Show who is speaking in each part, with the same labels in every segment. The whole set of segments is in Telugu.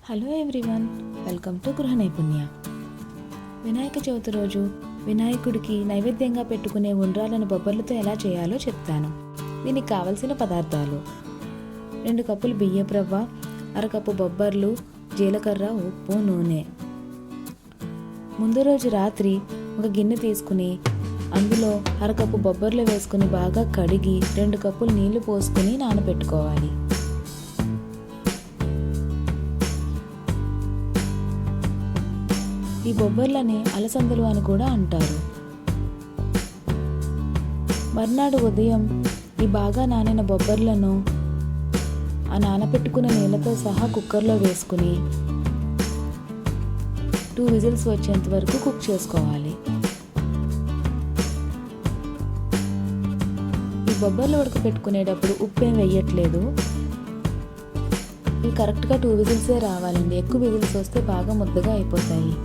Speaker 1: హలో ఎవ్రీవన్, వెల్కమ్ టు గృహ నైపుణ్య. వినాయక చవితి రోజు వినాయకుడికి నైవేద్యంగా పెట్టుకునే ఉండ్రాలను బొబ్బర్లతో ఎలా చేయాలో చెప్తాను. దీనికి కావలసిన పదార్థాలు: 2 కప్పులు బియ్యపు రవ్వ, అరకప్పు బొబ్బర్లు, జీలకర్ర, ఉప్పు, నూనె. ముందు రోజు రాత్రి ఒక గిన్నె తీసుకుని అందులో అరకప్పు బొబ్బర్లు వేసుకుని బాగా కడిగి 2 కప్పులు నీళ్లు పోసుకుని నానబెట్టుకోవాలి. ఈ బొబ్బర్లని అలసందలు అని కూడా అంటారు. మర్నాడు ఉదయం ఈ బాగా నానిన బొబ్బర్లను ఆ నానబెట్టుకున్న నీళ్ళతో సహా కుక్కర్లో వేసుకుని 2 విజిల్స్ వచ్చేంత వరకు కుక్ చేసుకోవాలి. ఈ బొబ్బర్లు ఉడకపెట్టుకునేటప్పుడు ఉప్పు ఏం వేయట్లేదు. ఇవి కరెక్ట్గా 2 విజిల్సే రావాలండి. ఎక్కువ విజిల్స్ వస్తే బాగా ముద్దగా అయిపోతాయి.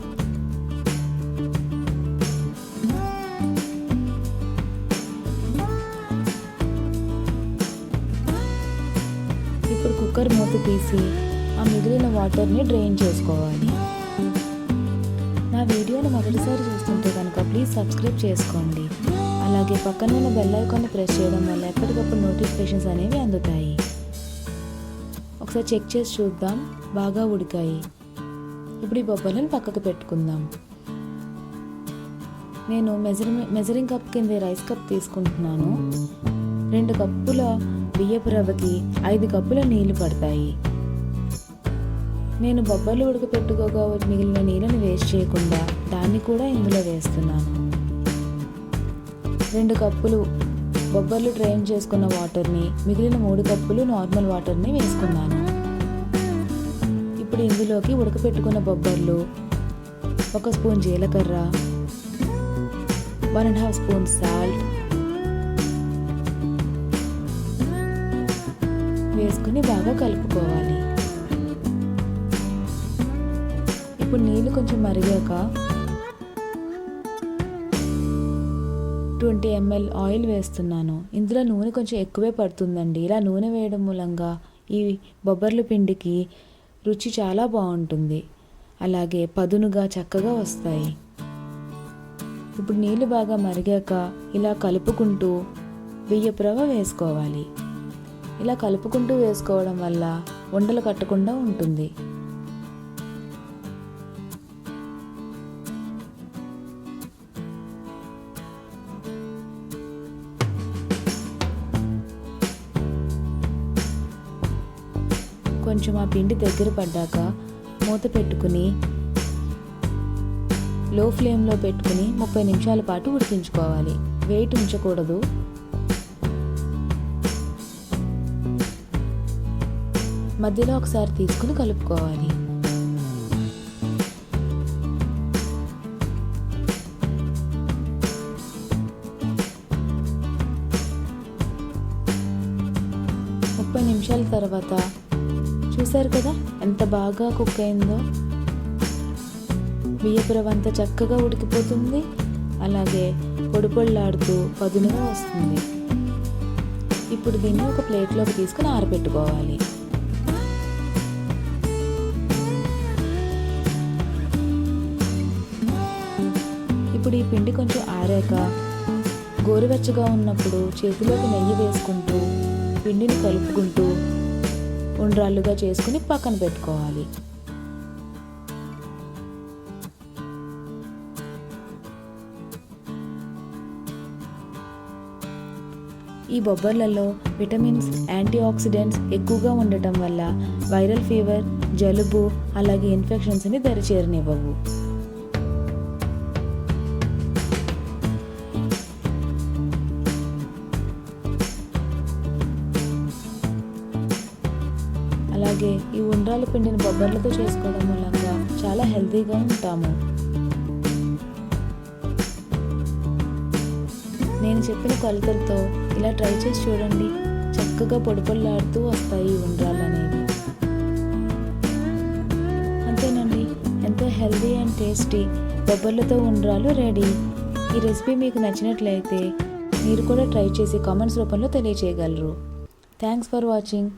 Speaker 1: ఇప్పుడు కుక్కర్ మూత తీసి ఆ మిగిలిన వాటర్ని డ్రైన్ చేసుకోవాలి. నా వీడియోని మొదటిసారి చూస్తుంటే కనుక ప్లీజ్ సబ్స్క్రైబ్ చేసుకోండి. అలాగే పక్కన ఉన్న బెల్ ఐకాన్ని ప్రెస్ చేయడం వల్ల ఎప్పటికప్పుడు నోటిఫికేషన్స్ అనేవి అందుతాయి. ఒకసారి చెక్ చేసి చూద్దాం. బాగా ఉడికాయి. ఇప్పుడు ఈ బొబ్బర్లను పక్కకు పెట్టుకుందాం. నేను మెజరింగ్ కప్ కింద రైస్ కప్ తీసుకుంటున్నాను. 2 కప్పుల బియ్యపు రవ్వకి 5 కప్పుల నీళ్లు పడతాయి. నేను బొబ్బర్లు ఉడకపెట్టుకోగా మిగిలిన నీళ్ళని వేస్ట్ చేయకుండా దాన్ని కూడా ఇందులో వేస్తున్నాను. 2 కప్పులు బొబ్బర్లు డ్రైన్ చేసుకున్న వాటర్ని, మిగిలిన 3 కప్పులు నార్మల్ వాటర్ని వేసుకున్నాను. ఇప్పుడు ఇందులోకి ఉడకపెట్టుకున్న బొబ్బర్లు, 1 స్పూన్ జీలకర్ర, 1.5 స్పూన్ సాల్ట్ వేసుకుని బాగా కలుపుకోవాలి. ఇప్పుడు నీళ్ళు కొంచెం మరిగాక 20 ml ఆయిల్ వేస్తున్నాను. ఇందులో నూనె కొంచెం ఎక్కువే పడుతుందండి. ఇలా నూనె వేయడం మూలంగా ఈ బొబ్బర్ల పిండికి రుచి చాలా బాగుంటుంది. అలాగే పదునుగా చక్కగా వస్తాయి. ఇప్పుడు నీళ్ళు బాగా మరిగాక ఇలా కలుపుకుంటూ బియ్యపు రవ్వ వేసుకోవాలి. ఇలా కలుపుకుంటూ వేసుకోవడం వల్ల ఉండలు కట్టకుండా ఉంటుంది. కొంచెం ఆ పిండి దగ్గర పడ్డాక మూత పెట్టుకుని లో ఫ్లేమ్లో పెట్టుకుని 30 నిమిషాల పాటు ఉడికించుకోవాలి. వెయిట్ ఉంచకూడదు. మధ్యలో ఒకసారి తీసుకుని కలుపుకోవాలి. ముప్పై నిమిషాల తర్వాత చూసారు కదా ఎంత బాగా కుక్ అయిందో. బియ్యపు రవ్వ అంతా చక్కగా ఉడికిపోతుంది. అలాగే పొడిపొడిలాడుతూ పదునుగా వస్తుంది. ఇప్పుడు దీన్ని ఒక ప్లేట్లోకి తీసుకుని ఆరబెట్టుకోవాలి. ఇప్పుడు ఈ పిండి కొంచెం ఆరాక గోరువెచ్చగా ఉన్నప్పుడు చేతిలోకి నెయ్యి వేసుకుంటూ పిండిని కలుపుకుంటూ ఉండ్రాళ్ళుగా చేసుకుని పక్కన పెట్టుకోవాలి. ఈ బొబ్బర్లలో విటమిన్స్, యాంటీ ఆక్సిడెంట్స్ ఎక్కువగా ఉండటం వల్ల వైరల్ ఫీవర్, జలుబు అలాగే ఇన్ఫెక్షన్స్ని దరిచేరనివ్వవు. అలాగే ఈ ఉండ్రాల పిండిని బొబ్బర్లతో చేసుకోవడం మూలంగా చాలా హెల్తీగా ఉంటాము. నేను చెప్పిన కొలతలతో ఇలా ట్రై చేసి చూడండి. చక్కగా పొడిపొడిలాడుతూ వస్తాయి ఈ ఉండ్రాలు అనేవి. అంతేనండి, ఎంతో హెల్తీ అండ్ టేస్టీ బొబ్బర్లతో ఉండ్రాలు రెడీ. ఈ రెసిపీ మీకు నచ్చినట్లయితే మీరు కూడా ట్రై చేసి కామెంట్స్ రూపంలో తెలియచేయగలరు. Thanks for watching.